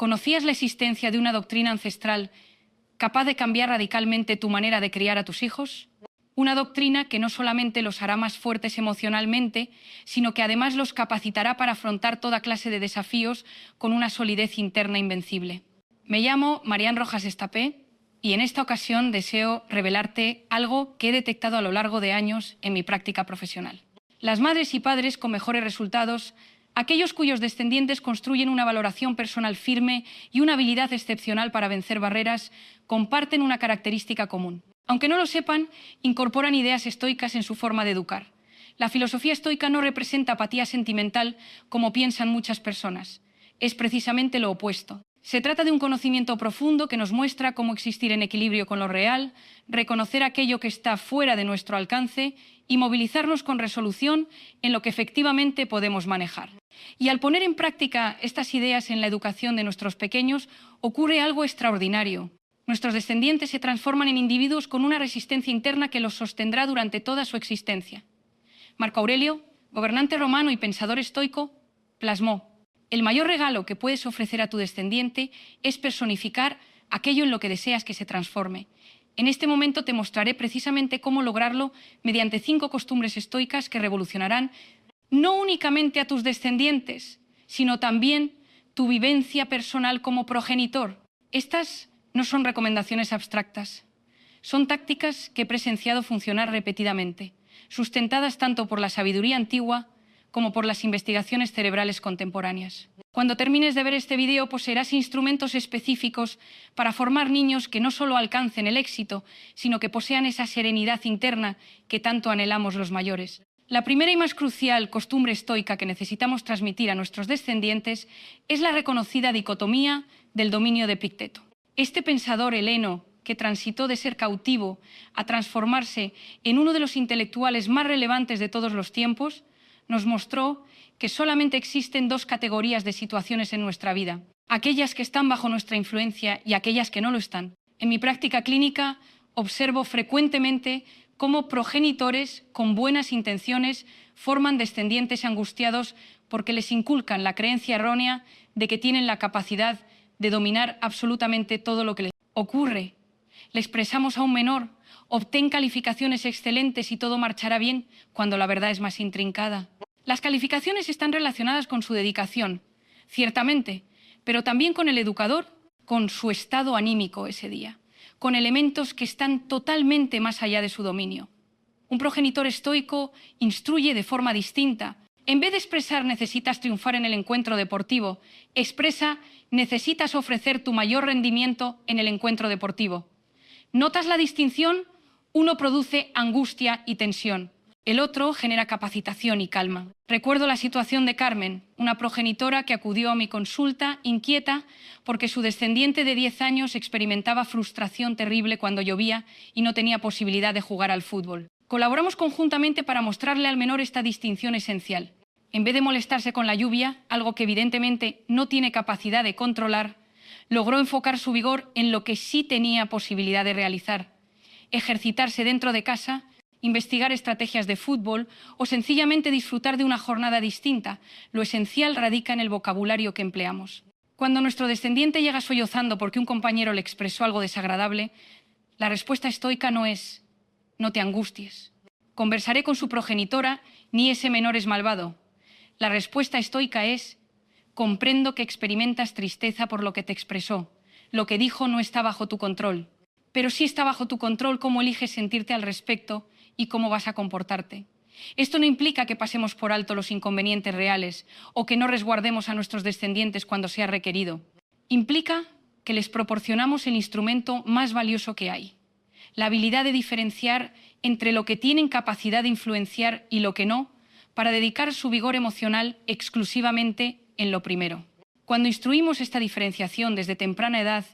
¿Conocías la existencia de una doctrina ancestral capaz de cambiar radicalmente tu manera de criar a tus hijos? Una doctrina que no solamente los hará más fuertes emocionalmente, sino que además los capacitará para afrontar toda clase de desafíos con una solidez interna invencible. Me llamo Marian Rojas Estapé y en esta ocasión deseo revelarte algo que he detectado a lo largo de años en mi práctica profesional. Las madres y padres con mejores resultados, aquellos cuyos descendientes construyen una valoración personal firme y una habilidad excepcional para vencer barreras, comparten una característica común. Aunque no lo sepan, incorporan ideas estoicas en su forma de educar. La filosofía estoica no representa apatía sentimental como piensan muchas personas. Es precisamente lo opuesto. Se trata de un conocimiento profundo que nos muestra cómo existir en equilibrio con lo real, reconocer aquello que está fuera de nuestro alcance y movilizarnos con resolución en lo que efectivamente podemos manejar. Y al poner en práctica estas ideas en la educación de nuestros pequeños, ocurre algo extraordinario. Nuestros descendientes se transforman en individuos con una resistencia interna que los sostendrá durante toda su existencia. Marco Aurelio, gobernante romano y pensador estoico, plasmó: el mayor regalo que puedes ofrecer a tu descendiente es personificar aquello en lo que deseas que se transforme. En este momento te mostraré precisamente cómo lograrlo mediante 5 costumbres estoicas que revolucionarán no únicamente a tus descendientes, sino también tu vivencia personal como progenitor. Estas no son recomendaciones abstractas, son tácticas que he presenciado funcionar repetidamente, sustentadas tanto por la sabiduría antigua como por las investigaciones cerebrales contemporáneas. Cuando termines de ver este vídeo, poseerás instrumentos específicos para formar niños que no solo alcancen el éxito, sino que posean esa serenidad interna que tanto anhelamos los mayores. La primera y más crucial costumbre estoica que necesitamos transmitir a nuestros descendientes es la reconocida dicotomía del dominio de Epicteto. Este pensador heleno, que transitó de ser cautivo a transformarse en uno de los intelectuales más relevantes de todos los tiempos, nos mostró que solamente existen 2 categorías de situaciones en nuestra vida: aquellas que están bajo nuestra influencia y aquellas que no lo están. En mi práctica clínica observo frecuentemente cómo progenitores con buenas intenciones forman descendientes angustiados porque les inculcan la creencia errónea de que tienen la capacidad de dominar absolutamente todo lo que les ocurre. Le expresamos a un menor: obtén calificaciones excelentes y todo marchará bien, cuando la verdad es más intrincada. Las calificaciones están relacionadas con su dedicación, ciertamente, pero también con el educador, con su estado anímico ese día, con elementos que están totalmente más allá de su dominio. Un progenitor estoico instruye de forma distinta. En vez de expresar necesitas triunfar en el encuentro deportivo, expresa necesitas ofrecer tu mayor rendimiento en el encuentro deportivo. ¿Notas la distinción? Uno produce angustia y tensión. El otro genera capacitación y calma. Recuerdo la situación de Carmen, una progenitora que acudió a mi consulta inquieta porque su descendiente de 10 años experimentaba frustración terrible cuando llovía y no tenía posibilidad de jugar al fútbol. Colaboramos conjuntamente para mostrarle al menor esta distinción esencial. En vez de molestarse con la lluvia, algo que evidentemente no tiene capacidad de controlar, logró enfocar su vigor en lo que sí tenía posibilidad de realizar: ejercitarse dentro de casa, investigar estrategias de fútbol o sencillamente disfrutar de una jornada distinta. Lo esencial radica en el vocabulario que empleamos. Cuando nuestro descendiente llega sollozando porque un compañero le expresó algo desagradable, la respuesta estoica no es: no te angusties, conversaré con su progenitora, ni ese menor es malvado. La respuesta estoica es: comprendo que experimentas tristeza por lo que te expresó. Lo que dijo no está bajo tu control. Pero sí está bajo tu control cómo eliges sentirte al respecto y cómo vas a comportarte. Esto no implica que pasemos por alto los inconvenientes reales o que no resguardemos a nuestros descendientes cuando sea requerido. Implica que les proporcionamos el instrumento más valioso que hay: la habilidad de diferenciar entre lo que tienen capacidad de influenciar y lo que no, para dedicar su vigor emocional exclusivamente en lo primero. Cuando instruimos esta diferenciación desde temprana edad,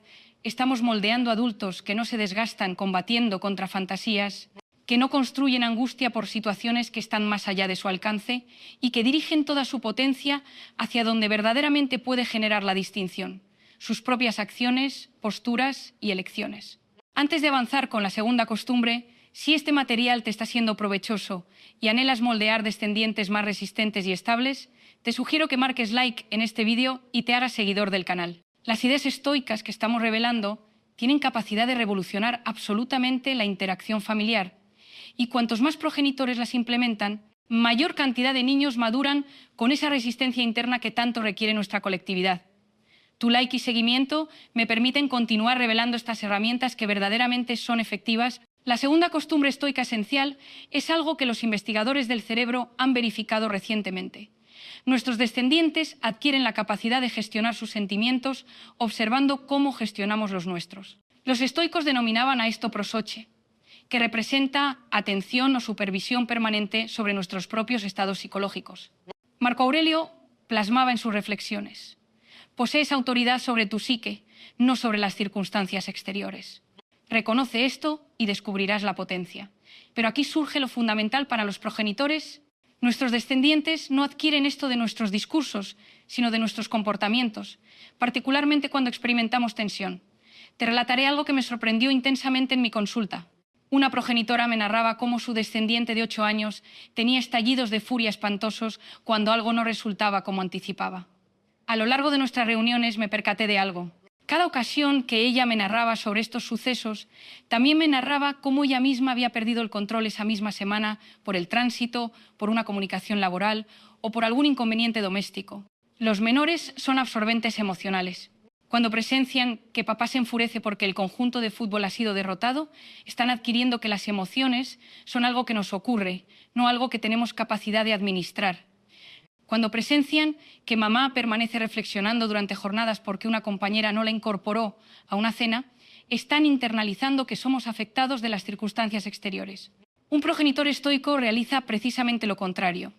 estamos moldeando adultos que no se desgastan combatiendo contra fantasías, que no construyen angustia por situaciones que están más allá de su alcance y que dirigen toda su potencia hacia donde verdaderamente puede generar la distinción: sus propias acciones, posturas y elecciones. Antes de avanzar con la segunda costumbre, si este material te está siendo provechoso y anhelas moldear descendientes más resistentes y estables, te sugiero que marques like en este vídeo y te hagas seguidor del canal. Las ideas estoicas que estamos revelando tienen capacidad de revolucionar absolutamente la interacción familiar, y cuantos más progenitores las implementan, mayor cantidad de niños maduran con esa resistencia interna que tanto requiere nuestra colectividad. Tu like y seguimiento me permiten continuar revelando estas herramientas que verdaderamente son efectivas. La segunda costumbre estoica esencial es algo que los investigadores del cerebro han verificado recientemente. Nuestros descendientes adquieren la capacidad de gestionar sus sentimientos observando cómo gestionamos los nuestros. Los estoicos denominaban a esto prosoche, que representa atención o supervisión permanente sobre nuestros propios estados psicológicos. Marco Aurelio plasmaba en sus reflexiones: posees autoridad sobre tu psique, no sobre las circunstancias exteriores. Reconoce esto y descubrirás la potencia. Pero aquí surge lo fundamental para los progenitores. Nuestros descendientes no adquieren esto de nuestros discursos, sino de nuestros comportamientos, particularmente cuando experimentamos tensión. Te relataré algo que me sorprendió intensamente en mi consulta. Una progenitora me narraba cómo su descendiente de 8 años tenía estallidos de furia espantosos cuando algo no resultaba como anticipaba. A lo largo de nuestras reuniones me percaté de algo. Cada ocasión que ella me narraba sobre estos sucesos, también me narraba cómo ella misma había perdido el control esa misma semana por el tránsito, por una comunicación laboral o por algún inconveniente doméstico. Los menores son absorbentes emocionales. Cuando presencian que papá se enfurece porque el conjunto de fútbol ha sido derrotado, están adquiriendo que las emociones son algo que nos ocurre, no algo que tenemos capacidad de administrar. Cuando presencian que mamá permanece reflexionando durante jornadas porque una compañera no la incorporó a una cena, están internalizando que somos afectados de las circunstancias exteriores. Un progenitor estoico realiza precisamente lo contrario.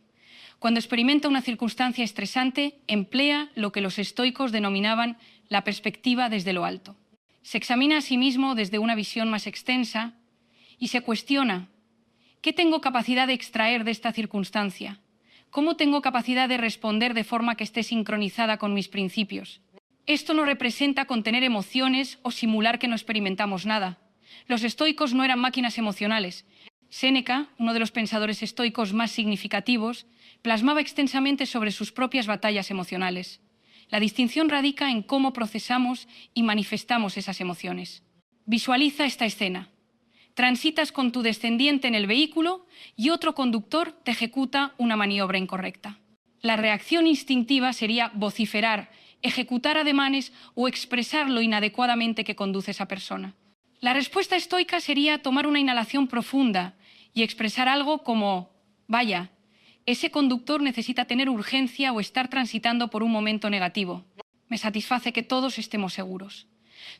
Cuando experimenta una circunstancia estresante, emplea lo que los estoicos denominaban la perspectiva desde lo alto. Se examina a sí mismo desde una visión más extensa y se cuestiona: ¿qué tengo capacidad de extraer de esta circunstancia? ¿Cómo tengo capacidad de responder de forma que esté sincronizada con mis principios? Esto no representa contener emociones o simular que no experimentamos nada. Los estoicos no eran máquinas emocionales. Séneca, uno de los pensadores estoicos más significativos, plasmaba extensamente sobre sus propias batallas emocionales. La distinción radica en cómo procesamos y manifestamos esas emociones. Visualiza esta escena. Transitas con tu descendiente en el vehículo y otro conductor te ejecuta una maniobra incorrecta. La reacción instintiva sería vociferar, ejecutar ademanes o expresar lo inadecuadamente que conduce esa persona. La respuesta estoica sería tomar una inhalación profunda y expresar algo como: vaya, ese conductor necesita tener urgencia o estar transitando por un momento negativo. Me satisface que todos estemos seguros.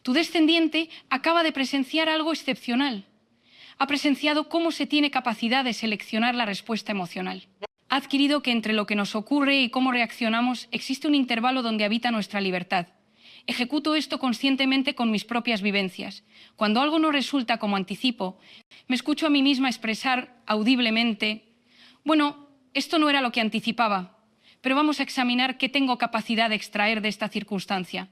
Tu descendiente acaba de presenciar algo excepcional. Ha presenciado cómo se tiene capacidad de seleccionar la respuesta emocional. Ha adquirido que entre lo que nos ocurre y cómo reaccionamos existe un intervalo donde habita nuestra libertad. Ejecuto esto conscientemente con mis propias vivencias. Cuando algo no resulta como anticipo, me escucho a mí misma expresar audiblemente: bueno, esto no era lo que anticipaba, pero vamos a examinar qué tengo capacidad de extraer de esta circunstancia.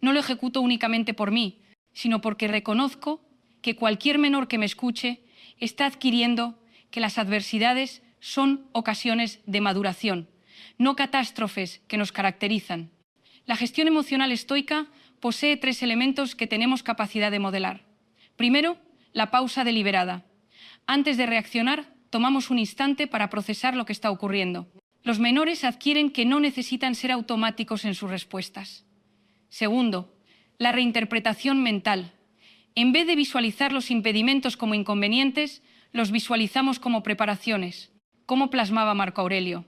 No lo ejecuto únicamente por mí, sino porque reconozco que cualquier menor que me escuche está adquiriendo que las adversidades son ocasiones de maduración, no catástrofes que nos caracterizan. La gestión emocional estoica posee 3 elementos que tenemos capacidad de modelar. Primero, la pausa deliberada. Antes de reaccionar, tomamos un instante para procesar lo que está ocurriendo. Los menores adquieren que no necesitan ser automáticos en sus respuestas. Segundo, la reinterpretación mental. En vez de visualizar los impedimentos como inconvenientes, los visualizamos como preparaciones. ¿Cómo plasmaba Marco Aurelio?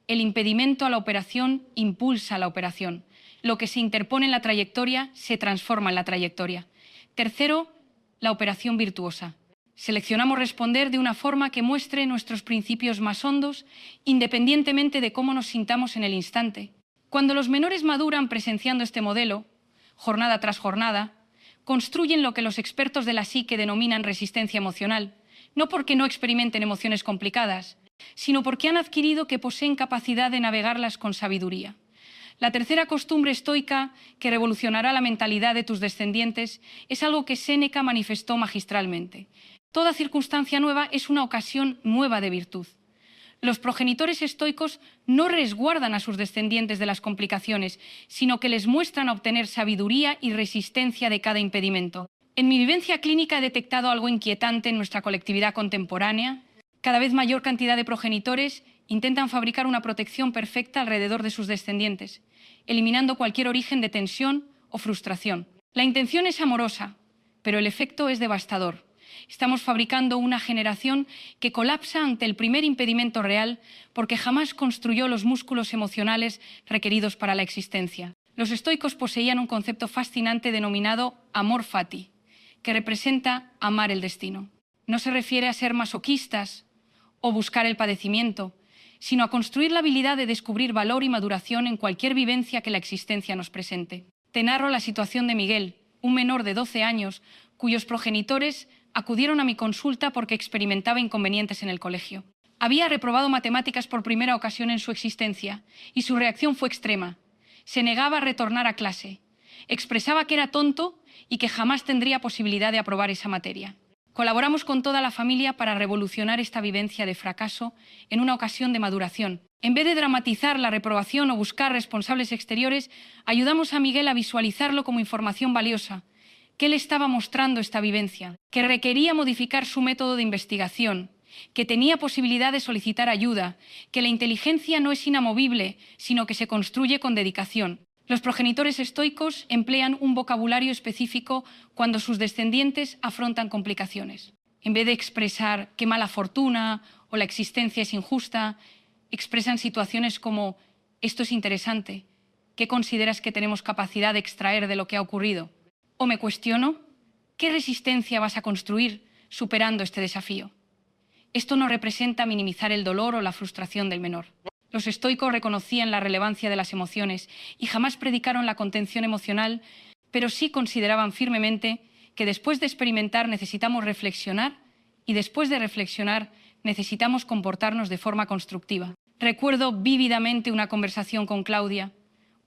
El impedimento a la operación impulsa la operación. Lo que se interpone en la trayectoria se transforma en la trayectoria. Tercero, la operación virtuosa. Seleccionamos responder de una forma que muestre nuestros principios más hondos, independientemente de cómo nos sintamos en el instante. Cuando los menores maduran presenciando este modelo, jornada tras jornada, construyen lo que los expertos de la psique denominan resistencia emocional, no porque no experimenten emociones complicadas, sino porque han adquirido que poseen capacidad de navegarlas con sabiduría. La tercera costumbre estoica que revolucionará la mentalidad de tus descendientes es algo que Séneca manifestó magistralmente. Toda circunstancia nueva es una ocasión nueva de virtud. Los progenitores estoicos no resguardan a sus descendientes de las complicaciones, sino que les muestran a obtener sabiduría y resistencia de cada impedimento. En mi vivencia clínica he detectado algo inquietante en nuestra colectividad contemporánea. Cada vez mayor cantidad de progenitores intentan fabricar una protección perfecta alrededor de sus descendientes, eliminando cualquier origen de tensión o frustración. La intención es amorosa, pero el efecto es devastador. Estamos fabricando una generación que colapsa ante el primer impedimento real porque jamás construyó los músculos emocionales requeridos para la existencia. Los estoicos poseían un concepto fascinante denominado amor fati, que representa amar el destino. No se refiere a ser masoquistas o buscar el padecimiento, sino a construir la habilidad de descubrir valor y maduración en cualquier vivencia que la existencia nos presente. Te narro la situación de Miguel, un menor de 12 años, cuyos progenitores acudieron a mi consulta porque experimentaba inconvenientes en el colegio. Había reprobado matemáticas por primera ocasión en su existencia y su reacción fue extrema. Se negaba a retornar a clase. Expresaba que era tonto y que jamás tendría posibilidad de aprobar esa materia. Colaboramos con toda la familia para revolucionar esta vivencia de fracaso en una ocasión de maduración. En vez de dramatizar la reprobación o buscar responsables exteriores, ayudamos a Miguel a visualizarlo como información valiosa. ¿Qué le estaba mostrando esta vivencia? Que requería modificar su método de investigación, que tenía posibilidad de solicitar ayuda, que la inteligencia no es inamovible, sino que se construye con dedicación. Los progenitores estoicos emplean un vocabulario específico cuando sus descendientes afrontan complicaciones. En vez de expresar qué mala fortuna o la existencia es injusta, expresan situaciones como esto es interesante, ¿qué consideras que tenemos capacidad de extraer de lo que ha ocurrido? O me cuestiono, ¿qué resistencia vas a construir superando este desafío? Esto no representa minimizar el dolor o la frustración del menor. Los estoicos reconocían la relevancia de las emociones y jamás predicaron la contención emocional, pero sí consideraban firmemente que después de experimentar necesitamos reflexionar y después de reflexionar necesitamos comportarnos de forma constructiva. Recuerdo vívidamente una conversación con Claudia,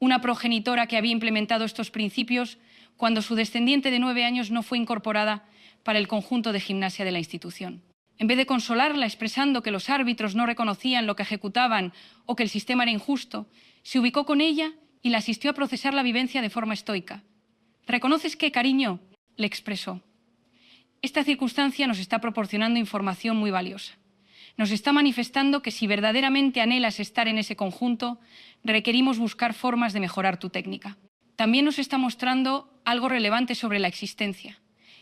una progenitora que había implementado estos principios cuando su descendiente de 9 años no fue incorporada para el conjunto de gimnasia de la institución. En vez de consolarla expresando que los árbitros no reconocían lo que ejecutaban o que el sistema era injusto, se ubicó con ella y la asistió a procesar la vivencia de forma estoica. ¿Reconoces qué, cariño?, le expresó. Esta circunstancia nos está proporcionando información muy valiosa. Nos está manifestando que si verdaderamente anhelas estar en ese conjunto, requerimos buscar formas de mejorar tu técnica. También nos está mostrando algo relevante sobre la existencia,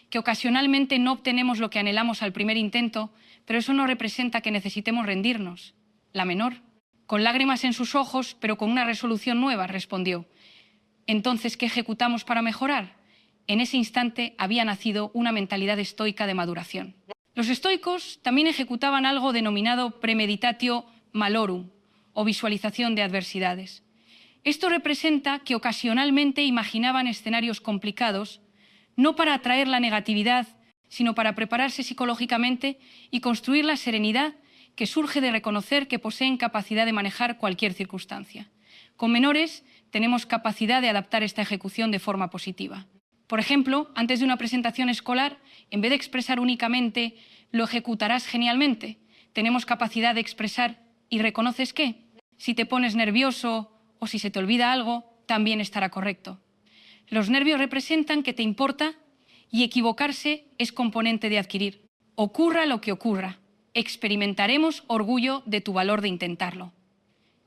que ocasionalmente no obtenemos lo que anhelamos al primer intento, pero eso no representa que necesitemos rendirnos. La menor, con lágrimas en sus ojos, pero con una resolución nueva, respondió. Entonces, ¿qué ejecutamos para mejorar? En ese instante había nacido una mentalidad estoica de maduración. Los estoicos también ejecutaban algo denominado premeditatio malorum, o visualización de adversidades. Esto representa que ocasionalmente imaginaban escenarios complicados, no para atraer la negatividad, sino para prepararse psicológicamente y construir la serenidad que surge de reconocer que poseen capacidad de manejar cualquier circunstancia. Con menores tenemos capacidad de adaptar esta ejecución de forma positiva. Por ejemplo, antes de una presentación escolar, en vez de expresar únicamente «lo ejecutarás genialmente», tenemos capacidad de expresar «¿y reconoces qué? Si te pones nervioso o si se te olvida algo, también estará correcto». Los nervios representan que te importa y equivocarse es componente de adquirir. Ocurra lo que ocurra, experimentaremos orgullo de tu valor de intentarlo.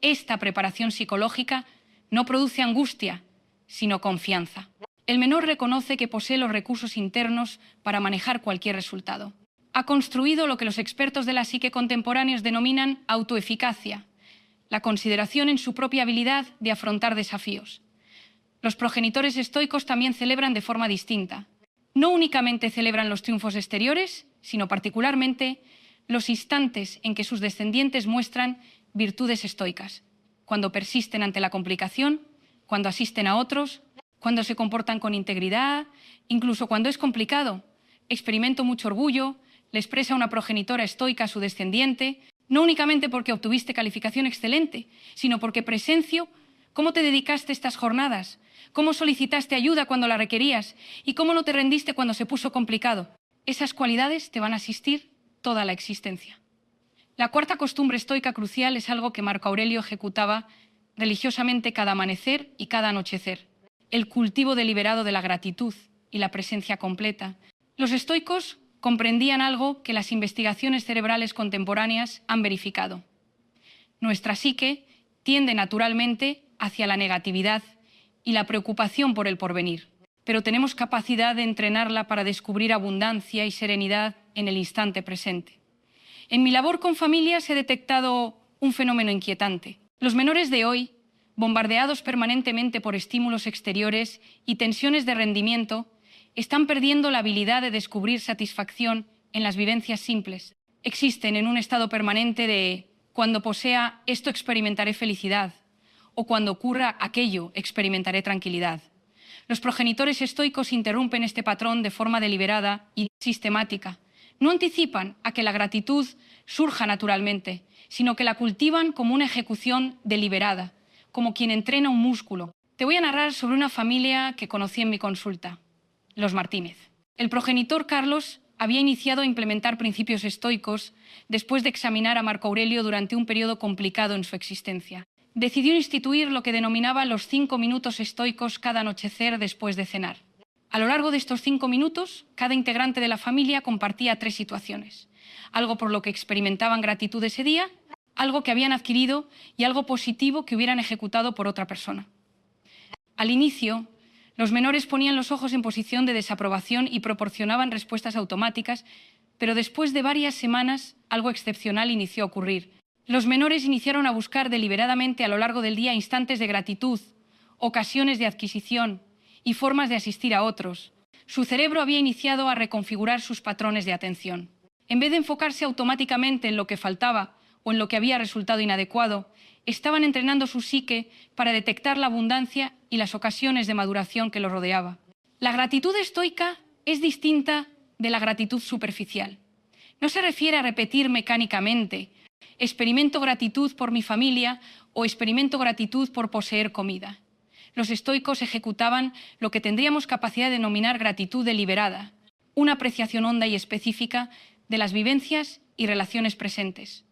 Esta preparación psicológica no produce angustia, sino confianza. El menor reconoce que posee los recursos internos para manejar cualquier resultado. Ha construido lo que los expertos de la psique contemporáneos denominan autoeficacia, la consideración en su propia habilidad de afrontar desafíos. Los progenitores estoicos también celebran de forma distinta. No únicamente celebran los triunfos exteriores, sino particularmente los instantes en que sus descendientes muestran virtudes estoicas, cuando persisten ante la complicación, cuando asisten a otros, cuando se comportan con integridad, incluso cuando es complicado. Experimento mucho orgullo, le expresa una progenitora estoica a su descendiente, no únicamente porque obtuviste calificación excelente, sino porque presencio cómo te dedicaste estas jornadas, cómo solicitaste ayuda cuando la requerías y cómo no te rendiste cuando se puso complicado. Esas cualidades te van a asistir toda la existencia. La cuarta costumbre estoica crucial es algo que Marco Aurelio ejecutaba religiosamente cada amanecer y cada anochecer: el cultivo deliberado de la gratitud y la presencia completa. Los estoicos comprendían algo que las investigaciones cerebrales contemporáneas han verificado. Nuestra psique tiende naturalmente hacia la negatividad y la preocupación por el porvenir, pero tenemos capacidad de entrenarla para descubrir abundancia y serenidad en el instante presente. En mi labor con familias he detectado un fenómeno inquietante. Los menores de hoy, bombardeados permanentemente por estímulos exteriores y tensiones de rendimiento, están perdiendo la habilidad de descubrir satisfacción en las vivencias simples. Existen en un estado permanente de: cuando posea esto experimentaré felicidad, o cuando ocurra aquello experimentaré tranquilidad. Los progenitores estoicos interrumpen este patrón de forma deliberada y sistemática. No anticipan a que la gratitud surja naturalmente, sino que la cultivan como una ejecución deliberada, como quien entrena un músculo. Te voy a narrar sobre una familia que conocí en mi consulta: los Martínez. El progenitor Carlos había iniciado a implementar principios estoicos después de examinar a Marco Aurelio durante un periodo complicado en su existencia. Decidió instituir lo que denominaba los 5 minutos estoicos cada anochecer después de cenar. A lo largo de estos 5 minutos, cada integrante de la familia compartía 3 situaciones: algo por lo que experimentaban gratitud ese día, algo que habían adquirido y algo positivo que hubieran ejecutado por otra persona. Al inicio, los menores ponían los ojos en posición de desaprobación y proporcionaban respuestas automáticas, pero después de varias semanas, algo excepcional inició a ocurrir. Los menores iniciaron a buscar deliberadamente a lo largo del día instantes de gratitud, ocasiones de adquisición y formas de asistir a otros. Su cerebro había iniciado a reconfigurar sus patrones de atención. En vez de enfocarse automáticamente en lo que faltaba o en lo que había resultado inadecuado, estaban entrenando su psique para detectar la abundancia y las ocasiones de maduración que los rodeaba. La gratitud estoica es distinta de la gratitud superficial. No se refiere a repetir mecánicamente: experimento gratitud por mi familia o experimento gratitud por poseer comida. Los estoicos ejecutaban lo que tendríamos capacidad de denominar gratitud deliberada, una apreciación honda y específica de las vivencias y relaciones presentes.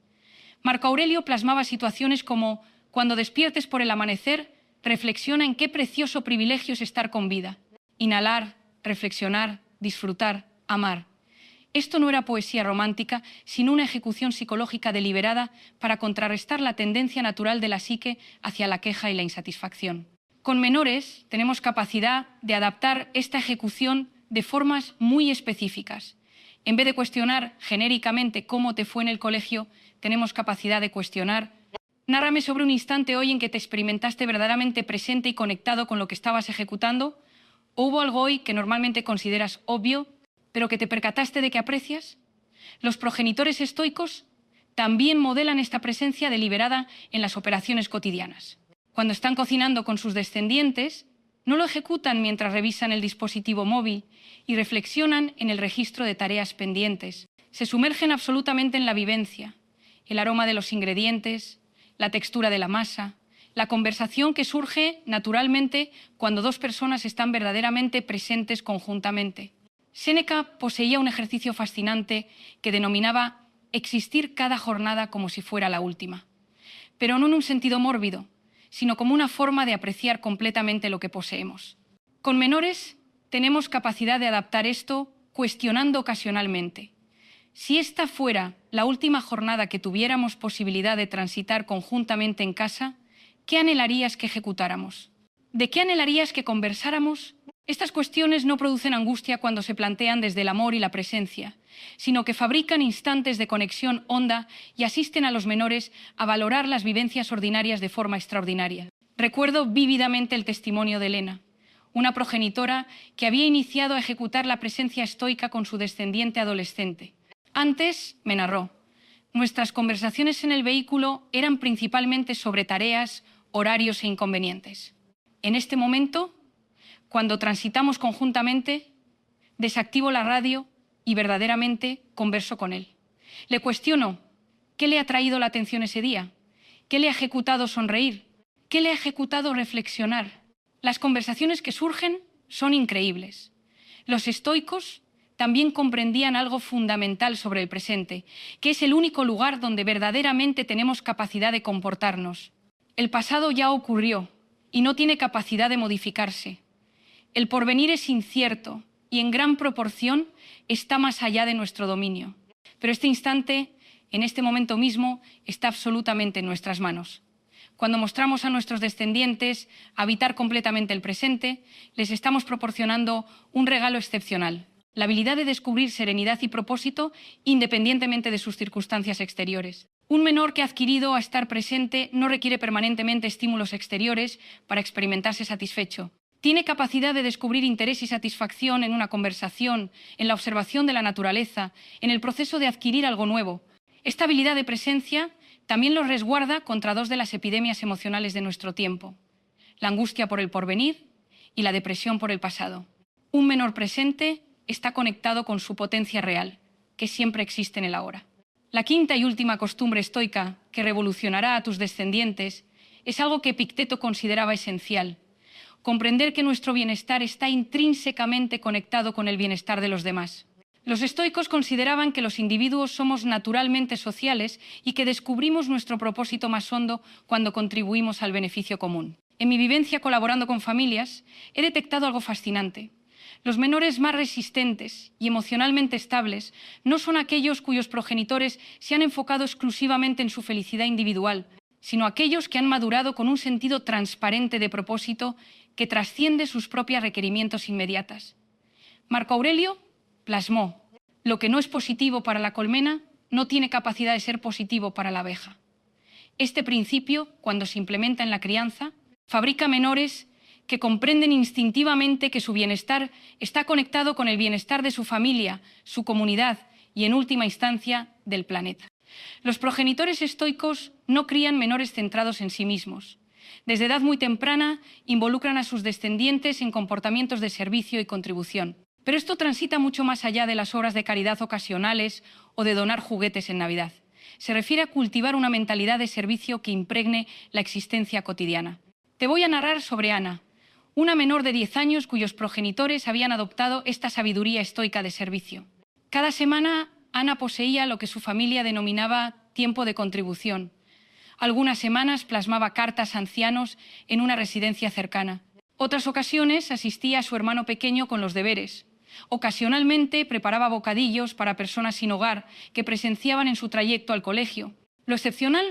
Marco Aurelio plasmaba situaciones como: cuando despiertes por el amanecer, reflexiona en qué precioso privilegio es estar con vida. Inhalar, reflexionar, disfrutar, amar. Esto no era poesía romántica, sino una ejecución psicológica deliberada para contrarrestar la tendencia natural de la psique hacia la queja y la insatisfacción. Con menores tenemos capacidad de adaptar esta ejecución de formas muy específicas. En vez de cuestionar genéricamente cómo te fue en el colegio, tenemos capacidad de cuestionar: nárrame sobre un instante hoy en que te experimentaste verdaderamente presente y conectado con lo que estabas ejecutando. ¿O hubo algo hoy que normalmente consideras obvio, pero que te percataste de que aprecias? Los progenitores estoicos también modelan esta presencia deliberada en las operaciones cotidianas. Cuando están cocinando con sus descendientes, no lo ejecutan mientras revisan el dispositivo móvil y reflexionan en el registro de tareas pendientes. Se sumergen absolutamente en la vivencia: el aroma de los ingredientes, la textura de la masa, la conversación que surge naturalmente cuando dos personas están verdaderamente presentes conjuntamente. Séneca poseía un ejercicio fascinante que denominaba existir cada jornada como si fuera la última, pero no en un sentido mórbido, sino como una forma de apreciar completamente lo que poseemos. Con menores tenemos capacidad de adaptar esto cuestionando ocasionalmente: si esta fuera la última jornada que tuviéramos posibilidad de transitar conjuntamente en casa, ¿qué anhelarías que ejecutáramos? ¿De qué anhelarías que conversáramos? Estas cuestiones no producen angustia cuando se plantean desde el amor y la presencia, sino que fabrican instantes de conexión honda y asisten a los menores a valorar las vivencias ordinarias de forma extraordinaria. Recuerdo vívidamente el testimonio de Elena, una progenitora que había iniciado a ejecutar la presencia estoica con su descendiente adolescente. Antes, me narró, nuestras conversaciones en el vehículo eran principalmente sobre tareas, horarios e inconvenientes. En este momento, cuando transitamos conjuntamente, desactivo la radio y verdaderamente converso con él. Le cuestiono: ¿qué le ha traído la atención ese día? ¿Qué le ha ejecutado sonreír? ¿Qué le ha ejecutado reflexionar? Las conversaciones que surgen son increíbles. Los estoicos también comprendían algo fundamental sobre el presente, que es el único lugar donde verdaderamente tenemos capacidad de comportarnos. El pasado ya ocurrió y no tiene capacidad de modificarse. El porvenir es incierto y en gran proporción está más allá de nuestro dominio. Pero este instante, en este momento mismo, está absolutamente en nuestras manos. Cuando mostramos a nuestros descendientes habitar completamente el presente, les estamos proporcionando un regalo excepcional: la habilidad de descubrir serenidad y propósito independientemente de sus circunstancias exteriores. Un menor que ha adquirido a estar presente no requiere permanentemente estímulos exteriores para experimentarse satisfecho. Tiene capacidad de descubrir interés y satisfacción en una conversación, en la observación de la naturaleza, en el proceso de adquirir algo nuevo. Esta habilidad de presencia también los resguarda contra dos de las epidemias emocionales de nuestro tiempo: la angustia por el porvenir y la depresión por el pasado. Un menor presente está conectado con su potencia real, que siempre existe en el ahora. La quinta y última costumbre estoica que revolucionará a tus descendientes es algo que Epicteto consideraba esencial: comprender que nuestro bienestar está intrínsecamente conectado con el bienestar de los demás. Los estoicos consideraban que los individuos somos naturalmente sociales y que descubrimos nuestro propósito más hondo cuando contribuimos al beneficio común. En mi vivencia colaborando con familias, he detectado algo fascinante. Los menores más resistentes y emocionalmente estables no son aquellos cuyos progenitores se han enfocado exclusivamente en su felicidad individual, sino aquellos que han madurado con un sentido transparente de propósito que trasciende sus propios requerimientos inmediatos. Marco Aurelio plasmó: lo que no es positivo para la colmena no tiene capacidad de ser positivo para la abeja. Este principio, cuando se implementa en la crianza, fabrica menores que comprenden instintivamente que su bienestar está conectado con el bienestar de su familia, su comunidad y, en última instancia, del planeta. Los progenitores estoicos no crían menores centrados en sí mismos. Desde edad muy temprana involucran a sus descendientes en comportamientos de servicio y contribución. Pero esto transita mucho más allá de las obras de caridad ocasionales o de donar juguetes en Navidad. Se refiere a cultivar una mentalidad de servicio que impregne la existencia cotidiana. Te voy a narrar sobre Ana, una menor de 10 años cuyos progenitores habían adoptado esta sabiduría estoica de servicio. Cada semana, Ana poseía lo que su familia denominaba tiempo de contribución. Algunas semanas plasmaba cartas a ancianos en una residencia cercana. Otras ocasiones asistía a su hermano pequeño con los deberes. Ocasionalmente preparaba bocadillos para personas sin hogar que presenciaban en su trayecto al colegio. Lo excepcional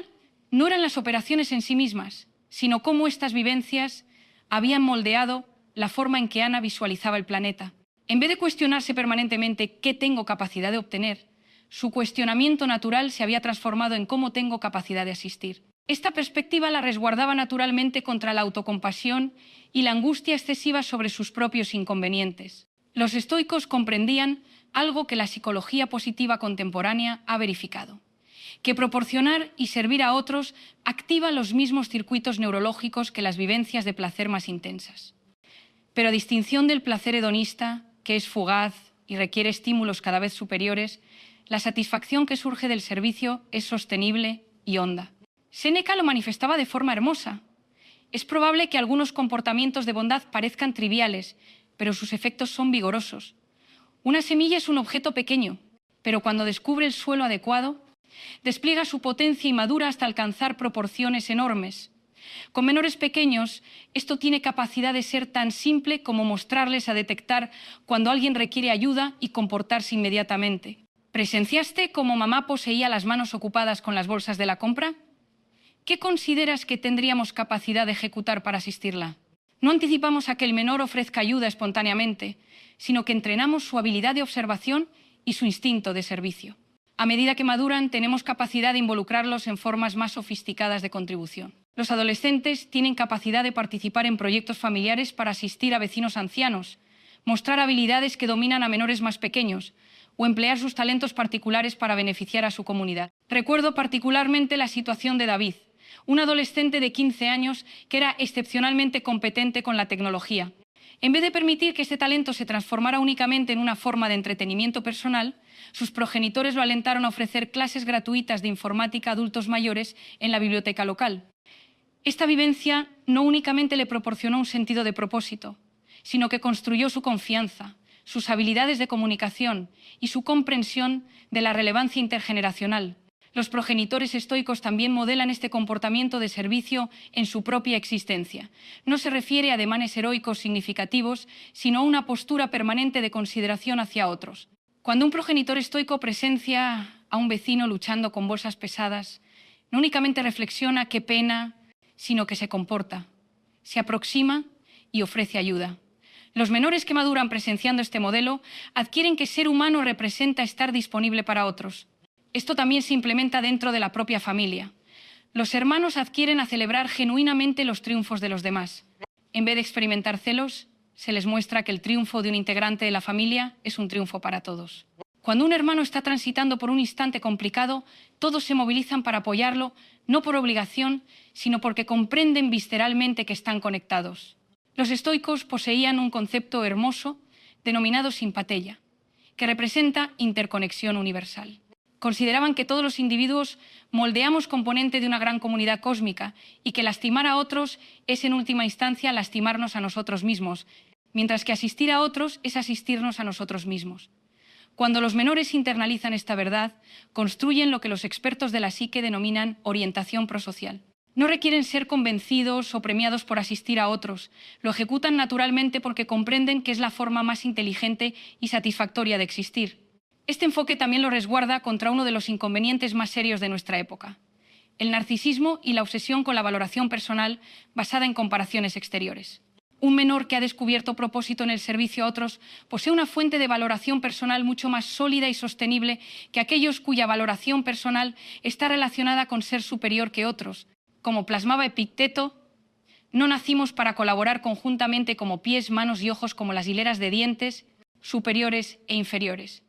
no eran las operaciones en sí mismas, sino cómo estas vivencias habían moldeado la forma en que Ana visualizaba el planeta. En vez de cuestionarse permanentemente qué tengo capacidad de obtener, su cuestionamiento natural se había transformado en cómo tengo capacidad de asistir. Esta perspectiva la resguardaba naturalmente contra la autocompasión y la angustia excesiva sobre sus propios inconvenientes. Los estoicos comprendían algo que la psicología positiva contemporánea ha verificado: que proporcionar y servir a otros activa los mismos circuitos neurológicos que las vivencias de placer más intensas. Pero a distinción del placer hedonista, que es fugaz y requiere estímulos cada vez superiores, la satisfacción que surge del servicio es sostenible y honda. Séneca lo manifestaba de forma hermosa: es probable que algunos comportamientos de bondad parezcan triviales, pero sus efectos son vigorosos. Una semilla es un objeto pequeño, pero cuando descubre el suelo adecuado, despliega su potencia y madura hasta alcanzar proporciones enormes. Con menores pequeños, esto tiene capacidad de ser tan simple como mostrarles a detectar cuando alguien requiere ayuda y comportarse inmediatamente. ¿Presenciaste cómo mamá poseía las manos ocupadas con las bolsas de la compra? ¿Qué consideras que tendríamos capacidad de ejecutar para asistirla? No anticipamos a que el menor ofrezca ayuda espontáneamente, sino que entrenamos su habilidad de observación y su instinto de servicio. A medida que maduran, tenemos capacidad de involucrarlos en formas más sofisticadas de contribución. Los adolescentes tienen capacidad de participar en proyectos familiares para asistir a vecinos ancianos, mostrar habilidades que dominan a menores más pequeños o emplear sus talentos particulares para beneficiar a su comunidad. Recuerdo particularmente la situación de David, un adolescente de 15 años que era excepcionalmente competente con la tecnología. En vez de permitir que este talento se transformara únicamente en una forma de entretenimiento personal, sus progenitores lo alentaron a ofrecer clases gratuitas de informática a adultos mayores en la biblioteca local. Esta vivencia no únicamente le proporcionó un sentido de propósito, sino que construyó su confianza, sus habilidades de comunicación y su comprensión de la relevancia intergeneracional. Los progenitores estoicos también modelan este comportamiento de servicio en su propia existencia. No se refiere a ademanes heroicos significativos, sino a una postura permanente de consideración hacia otros. Cuando un progenitor estoico presencia a un vecino luchando con bolsas pesadas, no únicamente reflexiona qué pena, sino que se comporta, se aproxima y ofrece ayuda. Los menores que maduran presenciando este modelo adquieren que ser humano representa estar disponible para otros. Esto también se implementa dentro de la propia familia. Los hermanos adquieren a celebrar genuinamente los triunfos de los demás. En vez de experimentar celos, se les muestra que el triunfo de un integrante de la familia es un triunfo para todos. Cuando un hermano está transitando por un instante complicado, todos se movilizan para apoyarlo, no por obligación, sino porque comprenden visceralmente que están conectados. Los estoicos poseían un concepto hermoso denominado simpateia, que representa interconexión universal. Consideraban que todos los individuos moldeamos componente de una gran comunidad cósmica y que lastimar a otros es en última instancia lastimarnos a nosotros mismos, mientras que asistir a otros es asistirnos a nosotros mismos. Cuando los menores internalizan esta verdad, construyen lo que los expertos de la psique denominan orientación prosocial. No requieren ser convencidos o premiados por asistir a otros, lo ejecutan naturalmente porque comprenden que es la forma más inteligente y satisfactoria de existir. Este enfoque también lo resguarda contra uno de los inconvenientes más serios de nuestra época: el narcisismo y la obsesión con la valoración personal basada en comparaciones exteriores. Un menor que ha descubierto propósito en el servicio a otros posee una fuente de valoración personal mucho más sólida y sostenible que aquellos cuya valoración personal está relacionada con ser superior que otros. Como plasmaba Epicteto, no nacimos para colaborar conjuntamente como pies, manos y ojos como las hileras de dientes, superiores e inferiores.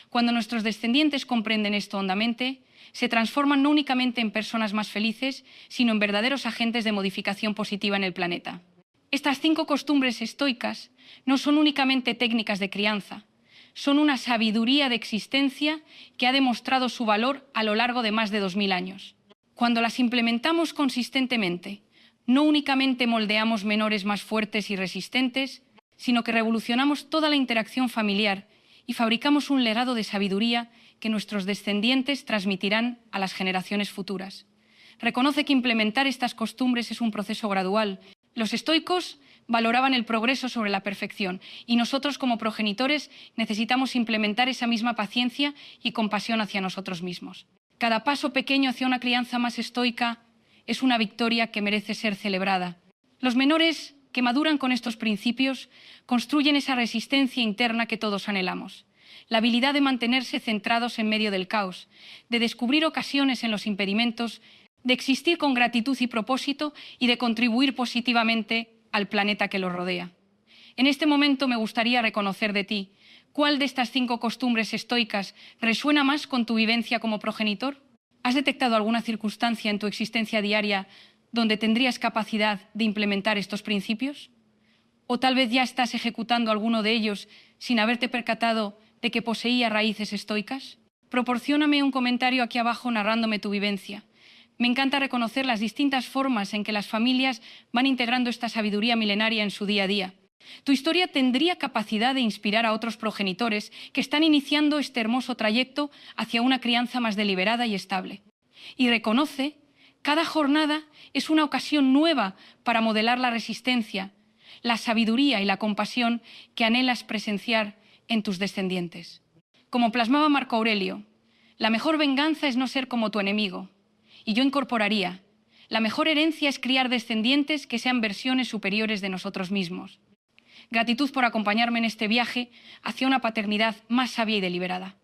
Cuando nuestros descendientes comprenden esto hondamente, se transforman no únicamente en personas más felices, sino en verdaderos agentes de modificación positiva en el planeta. Estas 5 costumbres estoicas no son únicamente técnicas de crianza, son una sabiduría de existencia que ha demostrado su valor a lo largo de más de 2000 años. Cuando las implementamos consistentemente, no únicamente moldeamos menores más fuertes y resistentes, sino que revolucionamos toda la interacción familiar y fabricamos un legado de sabiduría que nuestros descendientes transmitirán a las generaciones futuras. Reconoce que implementar estas costumbres es un proceso gradual. Los estoicos valoraban el progreso sobre la perfección y nosotros como progenitores necesitamos implementar esa misma paciencia y compasión hacia nosotros mismos. Cada paso pequeño hacia una crianza más estoica es una victoria que merece ser celebrada. Los menores que maduran con estos principios construyen esa resistencia interna que todos anhelamos. La habilidad de mantenerse centrados en medio del caos, de descubrir ocasiones en los impedimentos, de existir con gratitud y propósito y de contribuir positivamente al planeta que los rodea. En este momento me gustaría reconocer de ti, ¿cuál de estas 5 costumbres estoicas resuena más con tu vivencia como progenitor? ¿Has detectado alguna circunstancia en tu existencia diaria donde tendrías capacidad de implementar estos principios? ¿O tal vez ya estás ejecutando alguno de ellos sin haberte percatado de que poseía raíces estoicas? Proporcióname un comentario aquí abajo narrándome tu vivencia. Me encanta reconocer las distintas formas en que las familias van integrando esta sabiduría milenaria en su día a día. Tu historia tendría capacidad de inspirar a otros progenitores que están iniciando este hermoso trayecto hacia una crianza más deliberada y estable. Y reconoce, cada jornada es una ocasión nueva para modelar la resistencia, la sabiduría y la compasión que anhelas presenciar en tus descendientes. Como plasmaba Marco Aurelio, la mejor venganza es no ser como tu enemigo. Y yo incorporaría, la mejor herencia es criar descendientes que sean versiones superiores de nosotros mismos. Gratitud por acompañarme en este viaje hacia una paternidad más sabia y deliberada.